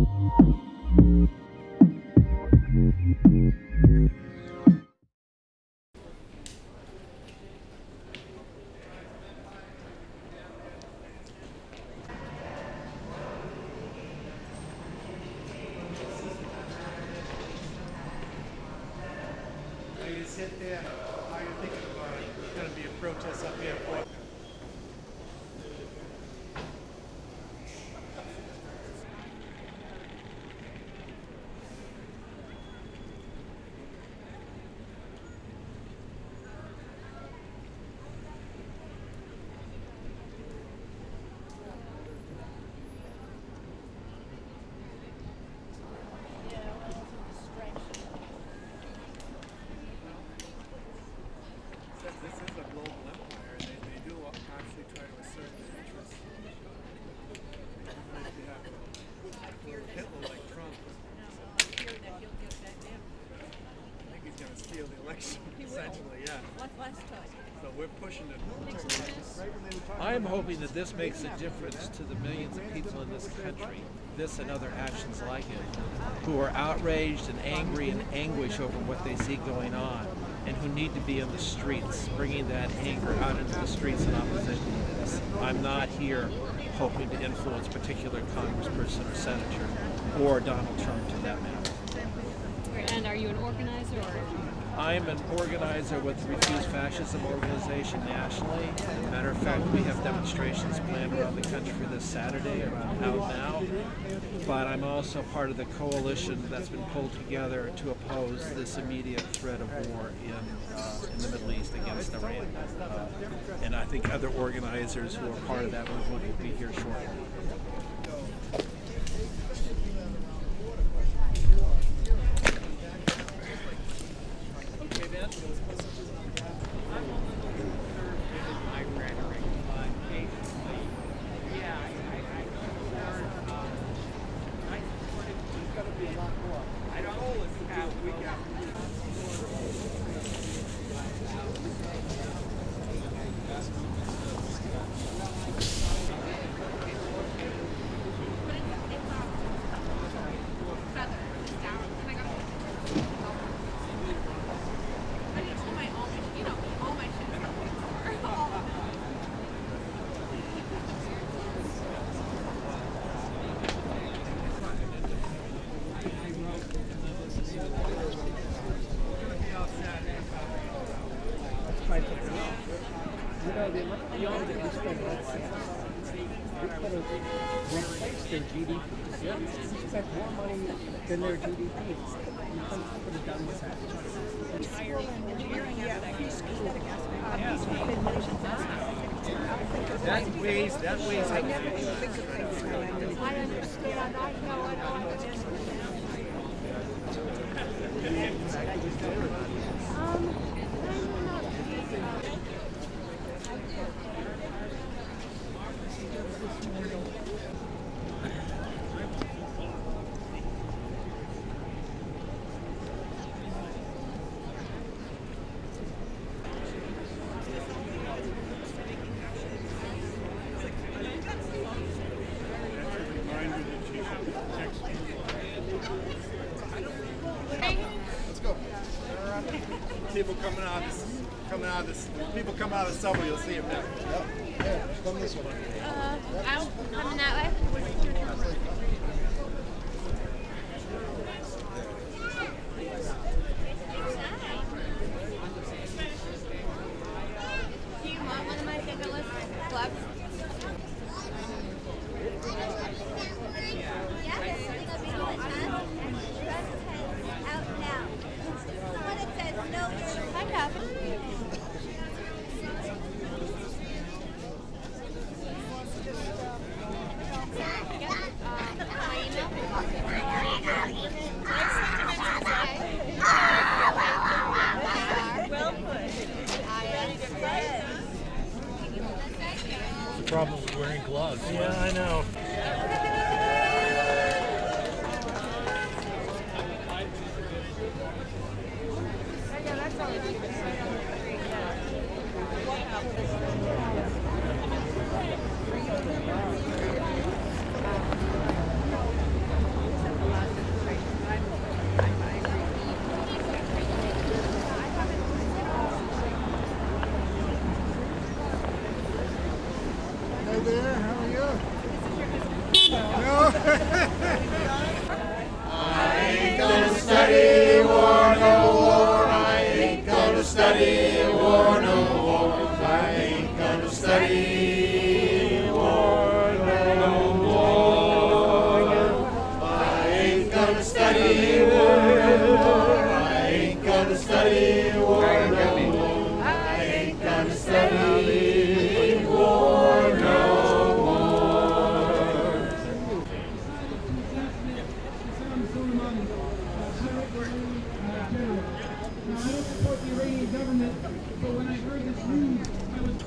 You sit there, how are you thinking about it? There's going to be a protest up here for this is a global empire, and they do actually try to assert their interests. Even if you have Hitler like Trump, I think he's going to steal the election, essentially, yeah. So we're pushing it. I am hoping that this makes a difference to the millions of people in this country, this and other actions like it, who are outraged and angry and anguish over what they see going on, and who need to be in the streets, bringing that anger out into the streets in opposition to this. I'm not here hoping to influence a particular congressperson or senator, or Donald Trump for that matter. And are you an organizer? I'm an organizer with the Refuse Fascism organization nationally. As a matter of fact, we have demonstrations planned around the country this Saturday around Out Now. But I'm also part of the coalition that's been pulled together to oppose this immediate threat of war in the Middle East against Iran. And I think other organizers who are part of that movement will be here shortly. Replace their GDP. We spent more money than their GDP. Put it done with that. That weighs I never even think of things like that. I understand. I know. I know. Let's go. People coming out of the subway, you'll see them now. Yep. Yeah, come this way. I'm coming that way. Do you want one of my fingerless gloves?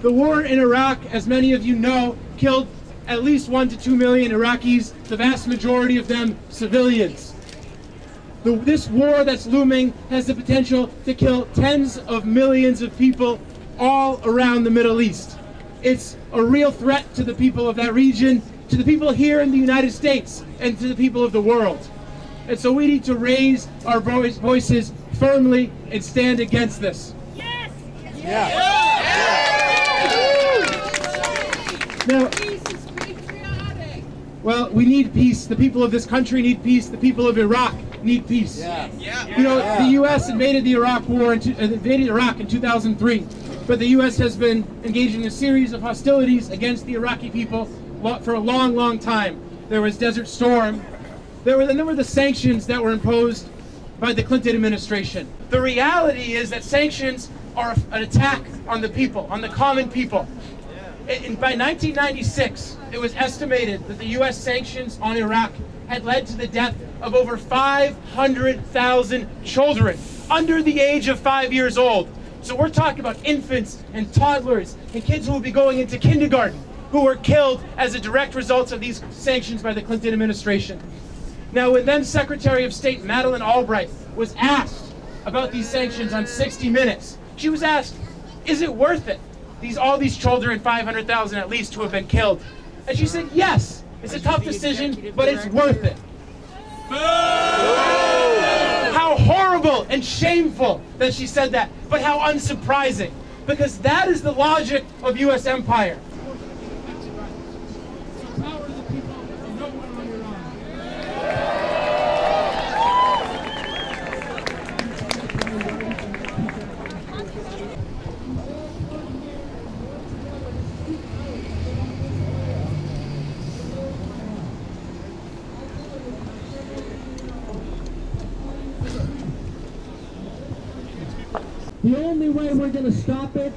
The war in Iraq, as many of you know, killed at least 1 to 2 million Iraqis, the vast majority of them civilians. This war that's looming has the potential to kill tens of millions of people all around the Middle East. It's a real threat to the people of that region, to the people here in the United States, and to the people of the world. And so we need to raise our voices firmly and stand against this. Yes! Now, Peace is patriotic. well, we need peace. The people of this country need peace. The people of Iraq need peace. You know, the U.S. invaded Iraq in 2003, but the U.S. has been engaging in a series of hostilities against the Iraqi people for a long, long time. There was Desert Storm. There were the sanctions that were imposed by the Clinton administration. The reality is that sanctions are an attack on the people, on the common people. By 1996, it was estimated that the U.S. sanctions on Iraq had led to the death of over 500,000 children under the age of 5 years old. So we're talking about infants and toddlers and kids who will be going into kindergarten who were killed as a direct result of these sanctions by the Clinton administration. Now, when then Secretary of State Madeleine Albright was asked about these sanctions on 60 Minutes, she was asked, is it worth it? All these children, 500,000 at least, who have been killed. And she said, yes, it's a tough decision, but it's worth it. How horrible and shameful that she said that, but how unsurprising, because that is the logic of U.S. empire. Power to the people, and no one on your own. The only way we're going to stop it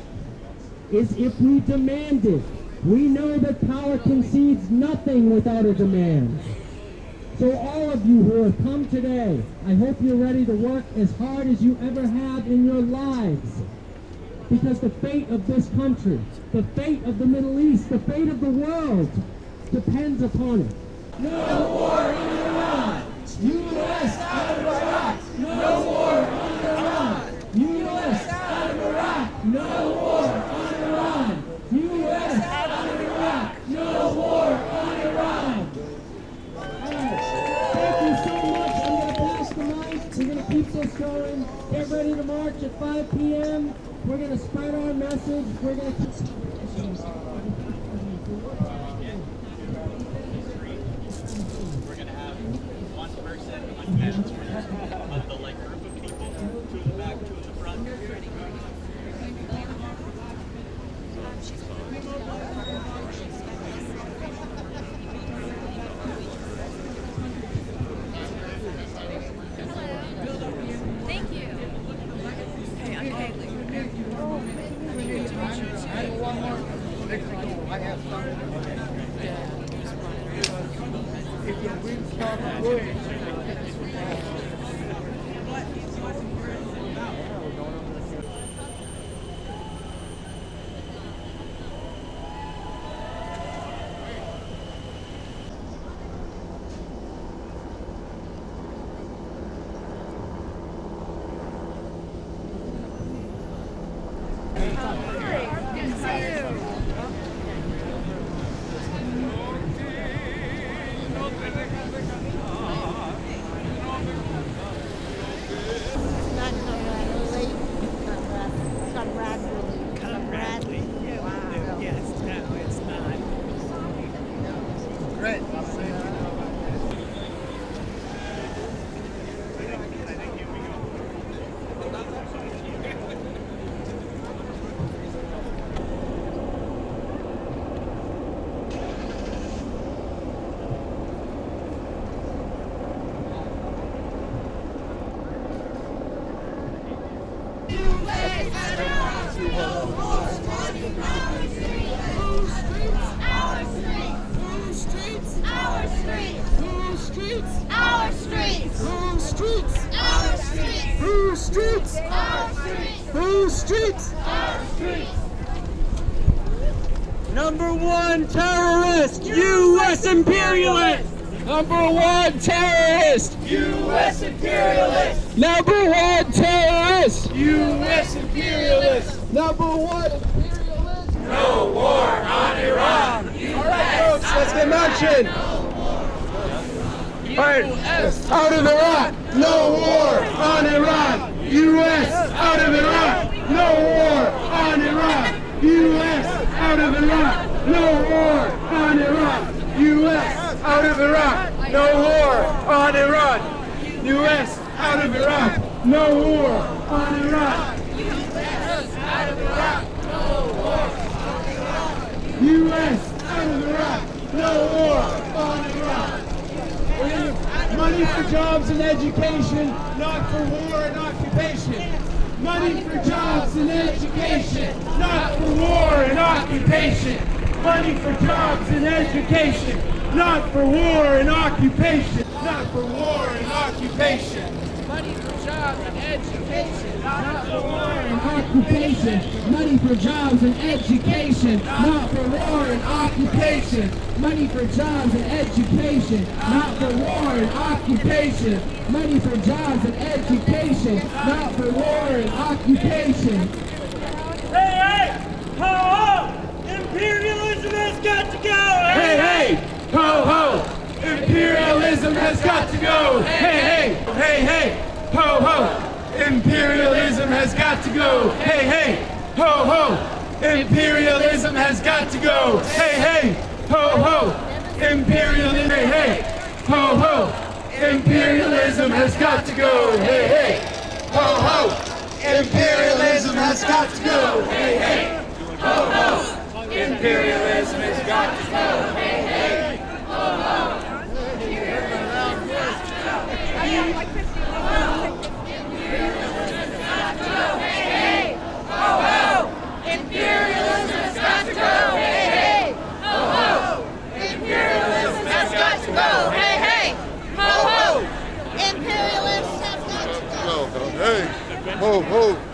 is if we demand it. We know that power concedes nothing without a demand. So all of you who have come today, I hope you're ready to work as hard as you ever have in your lives. Because the fate of this country, the fate of the Middle East, the fate of the world depends upon it. No war on Iran! U.S. out of Iraq! No war on Iran! U.S. out of Iraq! No war on Iran! U.S. out of Iraq! No war on Iran! Thank you so much. I'm going to pass the mic. We're going to keep this going. Get ready to march at 5 p.m. We're going to spread our message. We're going to keep... We're going to have one person on campus of the group of people, two in the back, two in the front. Thank you. Hey, I'm Kaylee. Our streets! Number one terrorist, U.S. imperialist. Number one terrorist, U.S. imperialist. Number one terrorist, U.S. imperialist. Number one imperialist. No war on Iran. All right, folks, let's get marching. All right, out of Iraq, no war on Iran. U.S. out of Iraq, no war on Iraq. U.S. out of Iraq, no war on Iran. U.S. out of Iraq, no war on Iran. U.S. out of Iraq, no war on Iran. U.S. out of Iraq, no war on Iran. U.S. out of Iraq, no war on Iran. Money for jobs and education, not for war and occupation. Money for jobs and education, not for war and occupation. Money for jobs and education, not for war and occupation. Not for war and occupation. Money for jobs and education, not for war and occupation. Money for jobs and education, not for war and occupation. Money for jobs and education, not for war and occupation. Money for jobs and education, not for war and occupation. Hey, hey! Ho, ho! Imperialism has got to go! Hey, hey! Ho, ho! Imperialism has got to go! Hey, hey! Hey, hey! Ho, ho! Imperialism has got to go! Hey, hey! Ho, ho! Imperialism has got to go! Hey, hey! Ho, ho! Imperialism, hey, hey! Ho, ho! Imperialism has got to go! Hey, hey! Ho, ho! Imperialism has got to go! Hey, hey! Ho, ho! Imperialism has got to go! Hey, hey! Ho, ho! Imperialism has got to go! Hey, hey! Ho, ho! Imperialism has got to go! Hey, hey! Ho, ho! Imperialism has got to go! Hey! Ho, ho!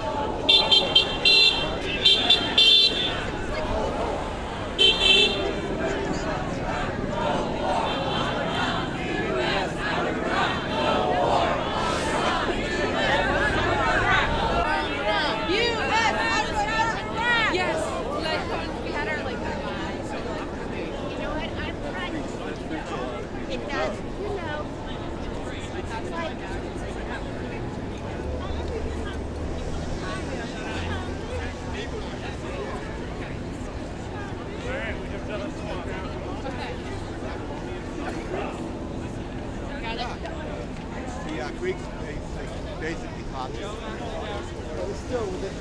The Greeks basically copied it. It's still within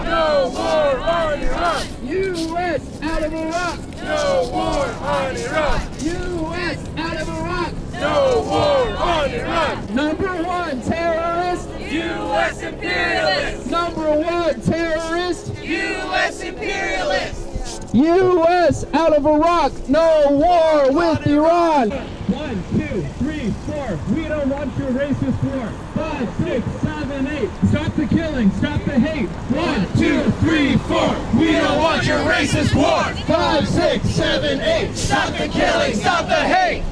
No war on Iraq! U.S. out of Iraq! No war on Iraq! U.S. out of Iraq! No war on Iraq! Number one terrorist! U.S. imperialist! Number one terrorist! U.S. imperialist! U.S. out of Iraq! No war with Iran! 1, 2, 3, 4. We don't want your racist war. 5, 6, 7, 8. Stop the killing. Stop the hate. 1, 2, 3, 4. We don't want your racist war. 5, 6, 7, 8. Stop the killing. Stop the hate.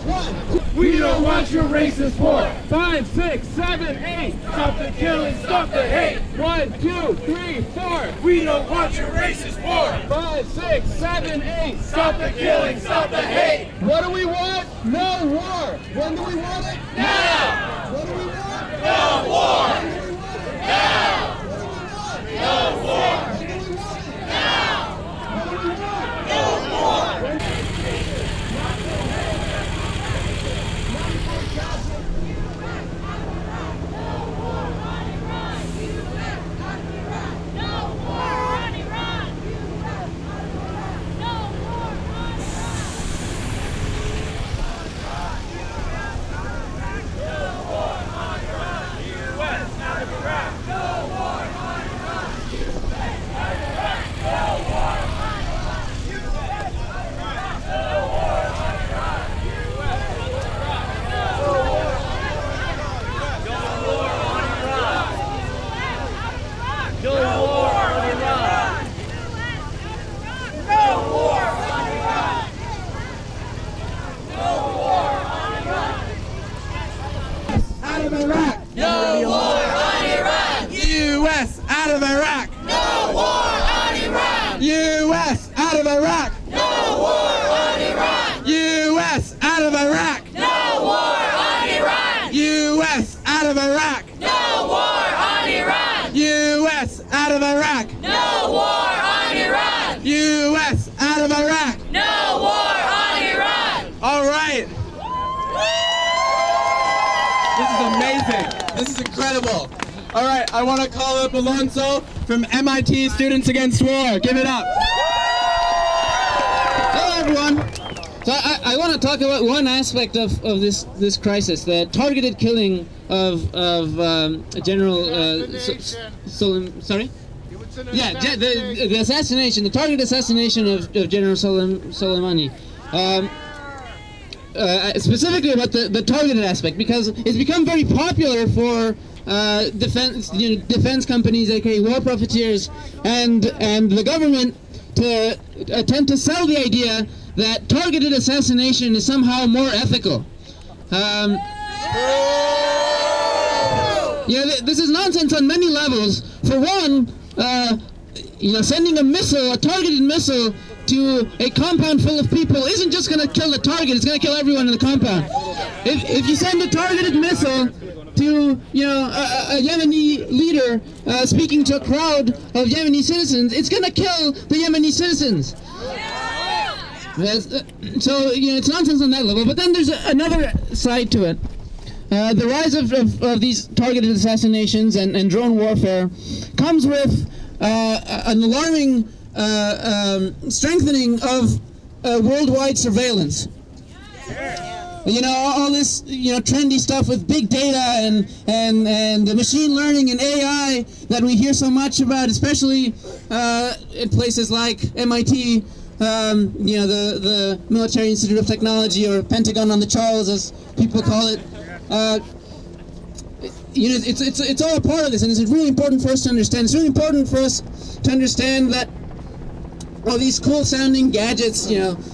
We don't want your racist war. 5, 6, 7, 8. Stop the killing. Stop the hate. 1, 2, 3, 4. We don't want your racist war. 5, 6, 7, 8. Stop the killing. Stop the hate. What do we want? No war. When do we want it? Now. What do we want? No war. When do we want it? Now. What do we want? No war. When do we want it? Now. What do we want? No war. out of Iraq. No war on Iran. U.S. out of Iraq. No war on Iran. U.S. out of Iraq. No war on Iran. U.S. out of Iraq. No war on Iran. U.S. out of Iraq. No war on Iran. All right. This is amazing. This is incredible. All right, I want to call up Alonso from MIT Students Against War. Give it up. Hello, everyone. So I want to talk about one aspect of this crisis, the targeted killing of General Sorry? Yeah, the assassination, the targeted assassination of General Soleimani. Specifically about the targeted aspect, because it's become very popular for defense companies, aka war profiteers, and the government to attempt to sell the idea that targeted assassination is somehow more ethical. This is nonsense on many levels. For one, sending a targeted missile to a compound full of people isn't just going to kill the target, it's going to kill everyone in the compound. If you send a targeted missile to a Yemeni leader speaking to a crowd of Yemeni citizens, it's going to kill the Yemeni citizens. So it's nonsense on that level. But then there's another side to it. The rise of these targeted assassinations and drone warfare comes with an alarming strengthening of worldwide surveillance. All this trendy stuff with big data and machine learning and AI that we hear so much about, especially in places like MIT, the Military Institute of Technology, or Pentagon on the Charles, as people call it. It's all a part of this, and it's really important for us to understand. It's really important for us to understand that all these cool sounding gadgets,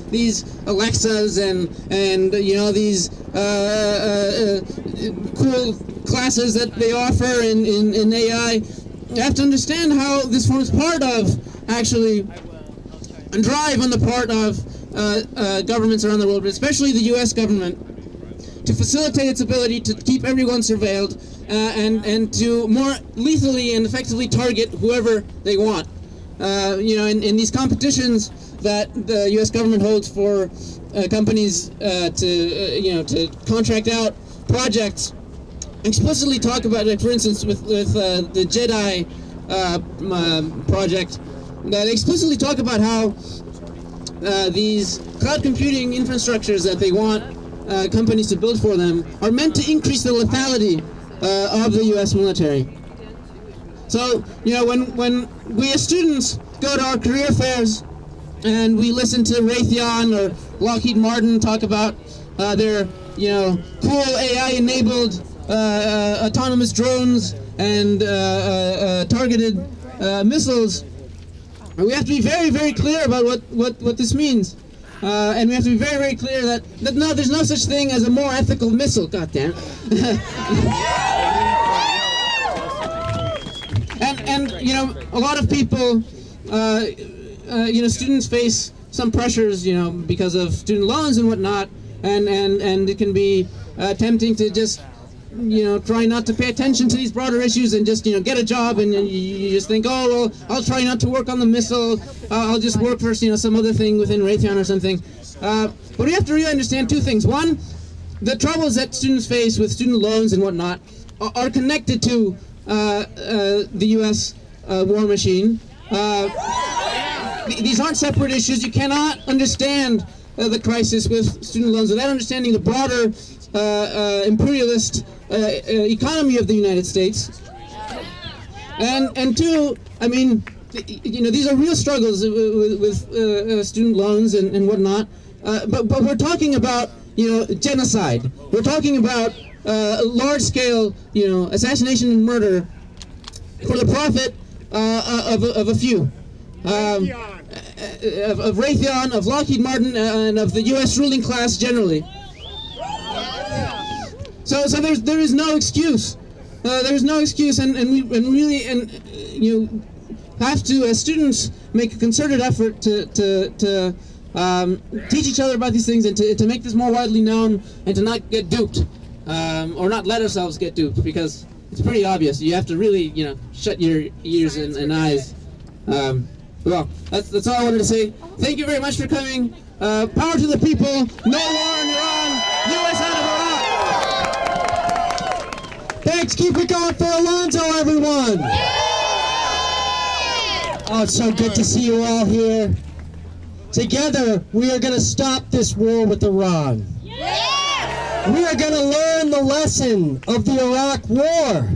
these Alexas and these cool classes that they offer in AI, you have to understand how this forms part of actually a drive on the part of governments around the world, but especially the U.S. government, to facilitate its ability to keep everyone surveilled and to more lethally and effectively target whoever they want. In these competitions that the U.S. government holds for companies to contract out projects, explicitly talk about, like, for instance, with the JEDI project, they explicitly talk about how these cloud computing infrastructures that they want companies to build for them are meant to increase the lethality of the U.S. military. So, when we as students go to our career fairs and we listen to Raytheon or Lockheed Martin talk about their, cool AI-enabled autonomous drones and targeted missiles, we have to be very, very clear about what this means. And we have to be very, very clear that no, there's no such thing as a more ethical missile, goddamn. And a lot of people, students face some pressures, because of student loans and whatnot, and it can be tempting to just, try not to pay attention to these broader issues and just, get a job, and you just think, oh, well, I'll try not to work on the missile, I'll just work for, some other thing within Raytheon or something. But we have to really understand two things. One, the troubles that students face with student loans and whatnot are connected to the U.S. War machine. These aren't separate issues. You cannot understand the crisis with student loans without understanding the broader imperialist economy of the United States. And two, these are real struggles with student loans and whatnot. But we're talking about genocide. We're talking about large-scale assassination and murder for the profit of a few. Of Raytheon, of Lockheed Martin, and of the U.S. ruling class generally. So there is no excuse. There is no excuse, and have to, as students, make a concerted effort to teach each other about these things and to make this more widely known and to not get duped, or not let ourselves get duped, because it's pretty obvious. You have to really, shut your ears and eyes. Well, that's all I wanted to say. Thank you very much for coming. Power to the people. No war in Iran. U.S. out of Iraq. Thanks. Keep it going for Alonzo, everyone. Oh, it's so good to see you all here. Together, we are going to stop this war with Iran. We are going to learn the lesson of the Iraq War.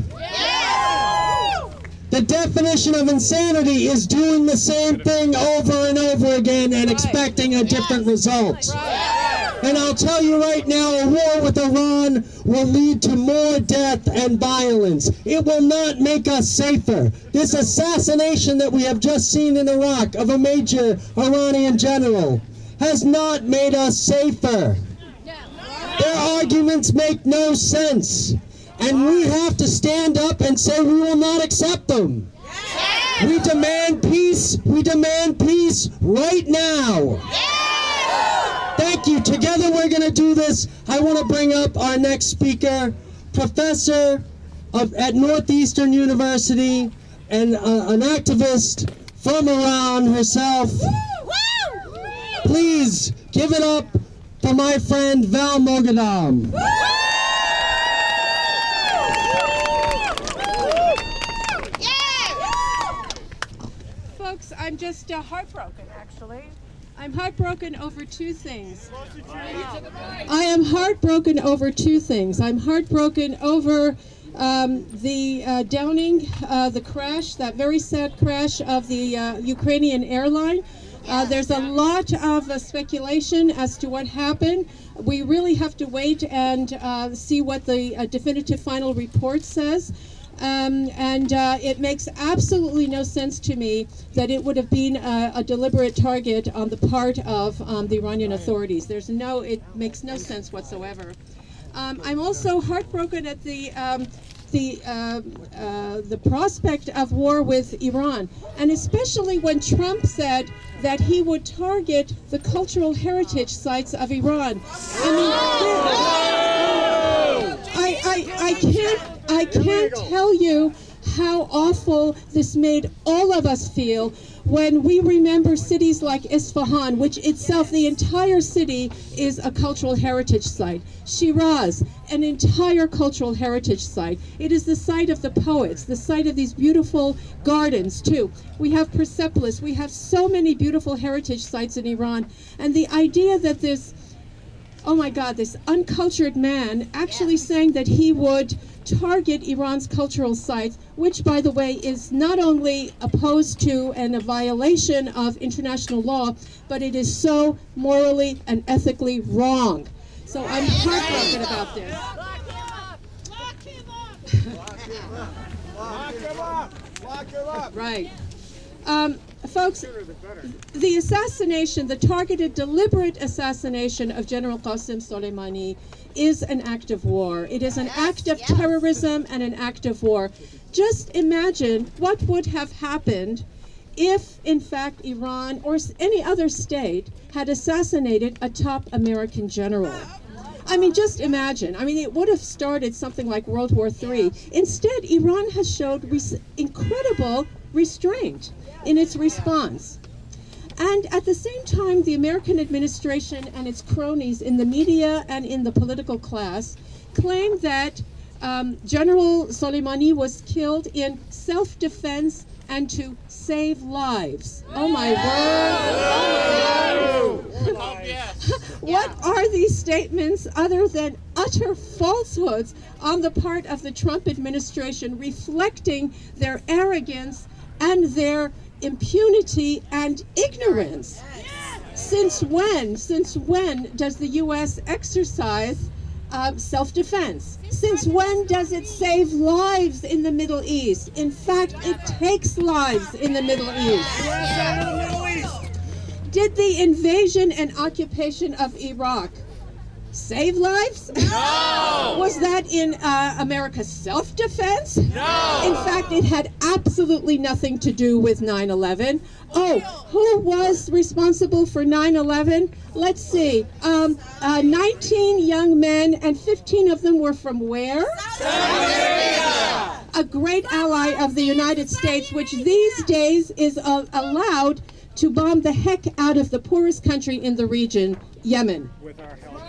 The definition of insanity is doing the same thing over and over again and expecting a different result. And I'll tell you right now, a war with Iran will lead to more death and violence. It will not make us safer. This assassination that we have just seen in Iraq of a major Iranian general has not made us safer. Their arguments make no sense. And we have to stand up and say we will not accept them. We demand peace. We demand peace right now. Thank you. Together we're going to do this. I want to bring up our next speaker, professor at Northeastern University and an activist from Iran herself. Please give it up for my friend Val Moghadam. Folks, I'm just heartbroken, actually. I'm heartbroken over two things. I am heartbroken over two things. I'm heartbroken over the downing, the crash, that very sad crash of the Ukrainian airline. There's a lot of speculation as to what happened. We really have to wait and see what the definitive final report says. It makes absolutely no sense to me that it would have been a deliberate target on the part of the Iranian authorities. It makes no sense whatsoever. I'm also heartbroken at the prospect of war with Iran, and especially when Trump said that he would target the cultural heritage sites of Iran. I can't tell you how awful this made all of us feel when we remember cities like Isfahan, which itself, the entire city, is a cultural heritage site. Shiraz, an entire cultural heritage site. It is the site of the poets, the site of these beautiful gardens, too. We have Persepolis. We have so many beautiful heritage sites in Iran. And the idea that this uncultured man actually saying that he would target Iran's cultural sites, which, by the way, is not only opposed to and a violation of international law, but it is so morally and ethically wrong. So I'm heartbroken about this. Lock him up. Right. Folks, the assassination, the targeted, deliberate assassination of General Qasem Soleimani is an act of war. It is an act of terrorism and an act of war. Just imagine what would have happened if, in fact, Iran or any other state had assassinated a top American general. I mean, just imagine. I mean, it would have started something like World War III. Instead, Iran has showed incredible restraint in its response. And at the same time, the American administration and its cronies in the media and in the political class claim that General Soleimani was killed in self-defense and to save lives. Oh my word. What are these statements other than utter falsehoods on the part of the Trump administration, reflecting their arrogance and their impunity and ignorance? Since when does the U.S. exercise self-defense? Since when does it save lives in the Middle East? In fact, it takes lives in the Middle East. Did the invasion and occupation of Iraq save lives? No! Was that in America's self-defense? No! In fact, it had absolutely nothing to do with 9/11. Oh, who was responsible for 9/11? Let's see. 19 young men, and 15 of them were from where? A great ally of the United States, which these days is allowed to bomb the heck out of the poorest country in the region, Yemen. With our help.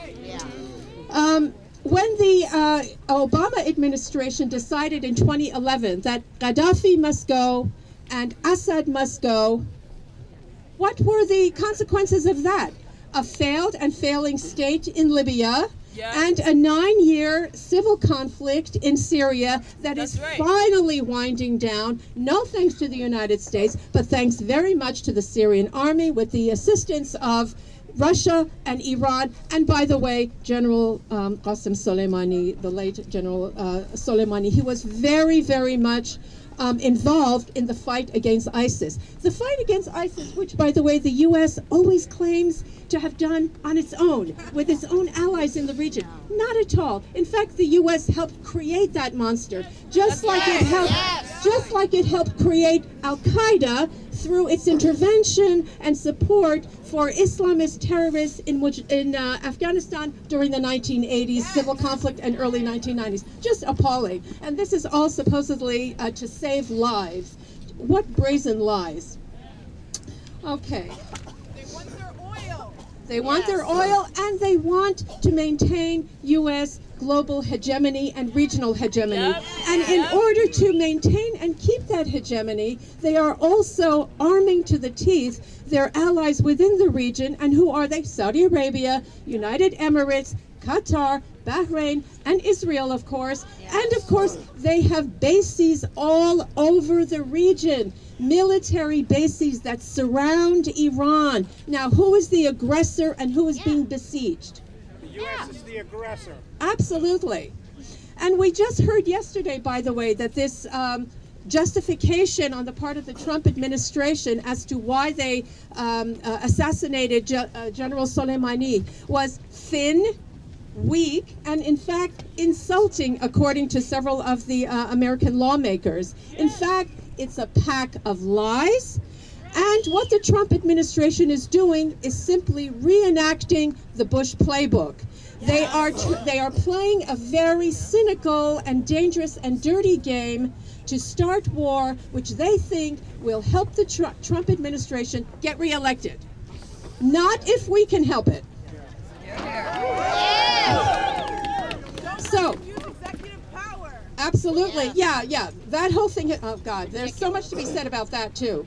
When the Obama administration decided in 2011 that Gaddafi must go and Assad must go, what were the consequences of that? A failed and failing state in Libya, and a 9-year civil conflict in Syria that is finally winding down, no thanks to the United States, but thanks very much to the Syrian army with the assistance of Russia and Iran, and by the way, General Qasem Soleimani, the late General Soleimani, he was very, very much involved in the fight against ISIS. The fight against ISIS, which, by the way, the U.S. always claims to have done on its own, with its own allies in the region. Not at all. In fact, the U.S. helped create that monster, just like it helped create Al-Qaeda through its intervention and support for Islamist terrorists in Afghanistan during the 1980s, civil conflict, and early 1990s. Just appalling. And this is all supposedly to save lives. What brazen lies. Okay. They want their oil, and they want to maintain U.S. global hegemony and regional hegemony. And in order to maintain and keep that hegemony, they are also arming to the teeth their allies within the region. And who are they? Saudi Arabia, United Emirates, Qatar, Bahrain, and Israel, of course. And of course, they have bases all over the region. Military bases that surround Iran. Now, who is the aggressor and who is being besieged? The U.S. is the aggressor. Absolutely. And we just heard yesterday, by the way, that this justification on the part of the Trump administration as to why they assassinated General Soleimani was thin, weak, and in fact insulting, according to several of the American lawmakers. In fact, it's a pack of lies. And what the Trump administration is doing is simply reenacting the Bush playbook. They are playing a very cynical and dangerous and dirty game to start war, which they think will help the Trump administration get reelected. Not if we can help it. So, absolutely, yeah. That whole thing, oh God, there's so much to be said about that too.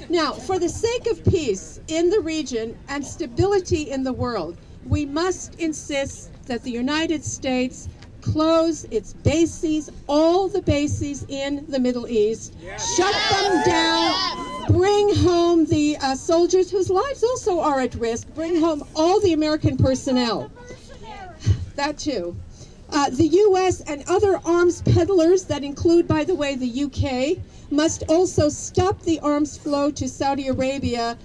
Now, for the sake of peace in the region and stability in the world, we must insist that the United States close its bases, all the bases in the Middle East, shut them down, bring home the soldiers whose lives also are at risk, bring home all the American personnel. That too. The U.S. and other arms peddlers that include, by the way, the U.K., must also stop the arms flow to Saudi Arabia,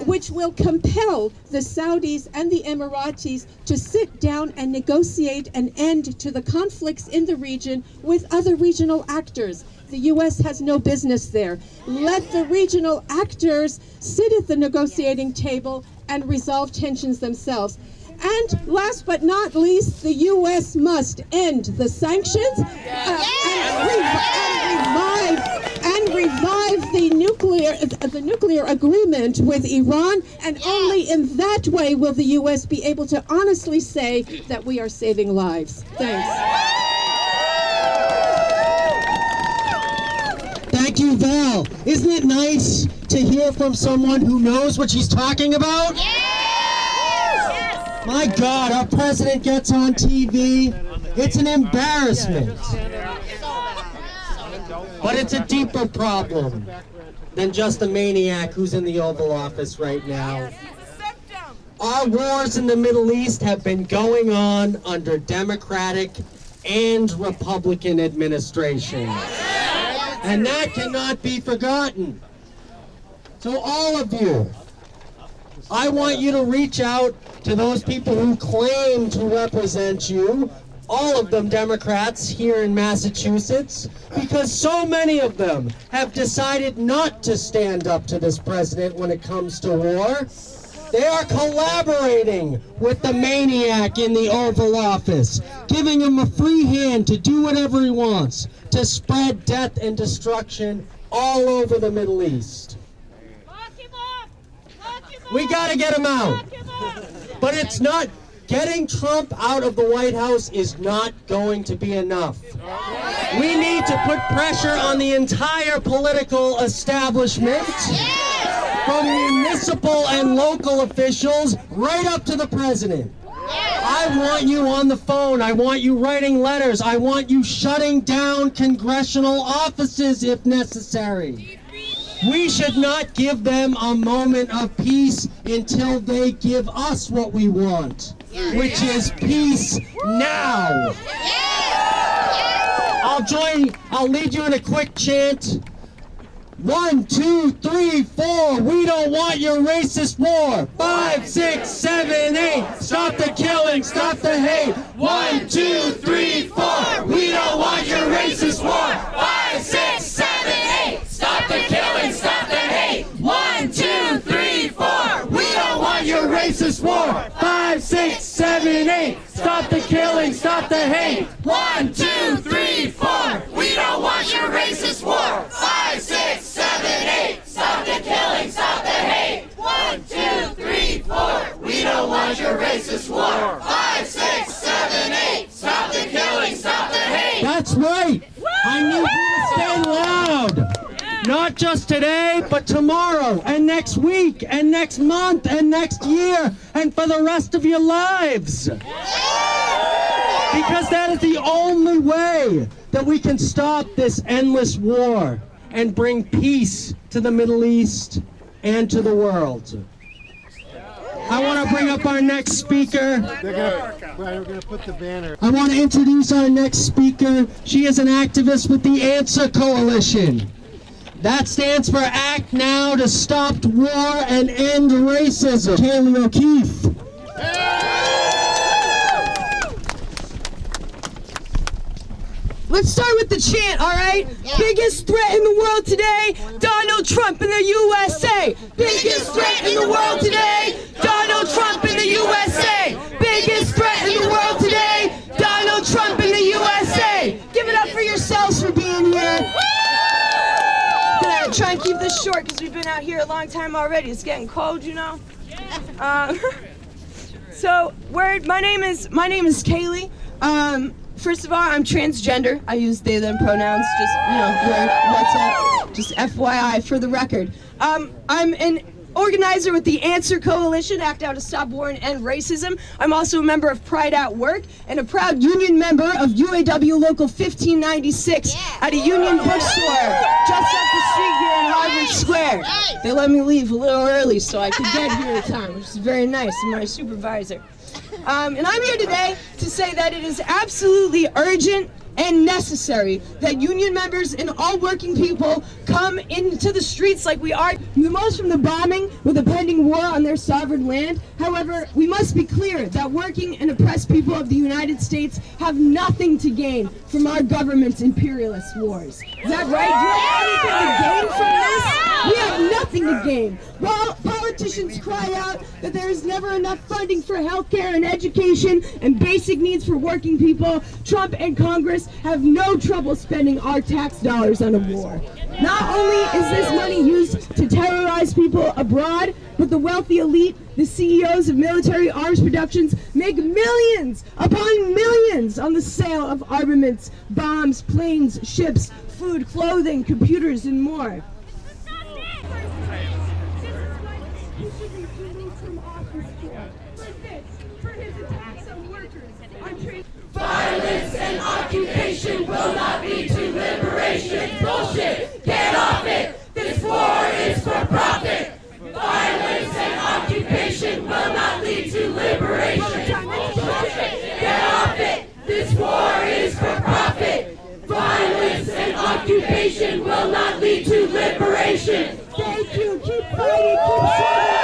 which will compel the Saudis and the Emiratis to sit down and negotiate an end to the conflicts in the region with other regional actors. The U.S. has no business there. Let the regional actors sit at the negotiating table and resolve tensions themselves. And last but not least, the U.S. must end the sanctions and revive the nuclear agreement with Iran. And only in that way will the U.S. be able to honestly say that we are saving lives. Thanks. Thank you, Val. Isn't it nice to hear from someone who knows what she's talking about? My God, our president gets on TV. It's an embarrassment. But it's a deeper problem than just a maniac who's in the Oval Office right now. Our wars in the Middle East have been going on under Democratic and Republican administrations. And that cannot be forgotten. So all of you, I want you to reach out to those people who claim to represent you, all of them Democrats here in Massachusetts, because so many of them have decided not to stand up to this president when it comes to war. They are collaborating with the maniac in the Oval Office, giving him a free hand to do whatever he wants, to spread death and destruction all over the Middle East. We gotta get him out. But it's not, getting Trump out of the White House is not going to be enough. We need to put pressure on the entire political establishment, from municipal and local officials right up to the president. I want you on the phone. I want you writing letters. I want you shutting down congressional offices if necessary. We should not give them a moment of peace until they give us what we want, which is peace now. I'll lead you in a quick chant. 1, 2, 3, 4, we don't want your racist war. 5, 6, 7, 8, stop the killing, stop the hate. 1, 2, 3, 4, we don't want your racist war. 5, 6, 7, 8. Stop the killing, stop the hate. 1, 2, 3, 4. We don't want your racist war. 5, 6, 7, 8, stop the killing, stop the hate. 1, 2, 3, 4. We don't want your racist war. 5, 6, 7, 8. Stop the killing, stop the hate. 1, 2, 3, 4. We don't want your racist war. 5, 6, 7, 8. Stop the killing, stop the hate. That's right. I need you to stay loud. Not just today, but tomorrow, and next week, and next month, and next year, and for the rest of your lives. Because that is the only way that we can stop this endless war and bring peace to the Middle East and to the world. I want to bring up our next speaker. We're going to put the banner. I want to introduce our next speaker. She is an activist with the Answer Coalition. That stands for Act Now to Stop War and End Racism. Kaylee O'Keefe. Let's start with the chant, all right? Yeah. Biggest threat in the world today, Donald Trump in the USA. Biggest threat in the world today, Donald Trump in the USA. Biggest threat in the world today, Donald Trump in the USA. Give it up for yourselves for being here. Gonna try and keep this short because we've been out here a long time already. It's getting cold, you know. So, my name is Kaylee. First of all, I'm transgender. I use they, them pronouns, just, what's up? Just FYI for the record. I'm an organizer with the Answer Coalition, Act Now to Stop War and End Racism. I'm also a member of Pride at Work and a proud union member of UAW Local 1596 at a union bookstore just up the street here in Harvard Square. They let me leave a little early so I could get here in time, which is very nice, and my supervisor. And I'm here today to say that it is absolutely urgent and necessary that union members and all working people come into the streets like we are, the most from the bombing with a pending war on their sovereign land. However, we must be clear that working and oppressed people of the United States have nothing to gain from our government's imperialist wars. Is that right? Do you have anything to gain from this? We have nothing to gain. While politicians cry out that there is never enough funding for healthcare and education and basic needs for working people, Trump and Congress have no trouble spending our tax dollars on a war. Not only is this money used to terrorize people abroad, but the wealthy elite, the CEOs of military arms productions, make millions upon millions on the sale of armaments, bombs, planes, ships, food, clothing, computers, and more. Violence and occupation will not lead to liberation. Bullshit! Get off it! This war is for profit! Violence and occupation will not lead to liberation. Bullshit! Get off it! This war is for profit! Violence and occupation will not lead to liberation. Thank you. Keep fighting. Keep fighting.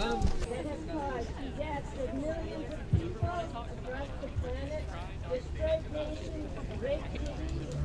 that has caused deaths of millions of people across the planet, destroyed nations, raped cities,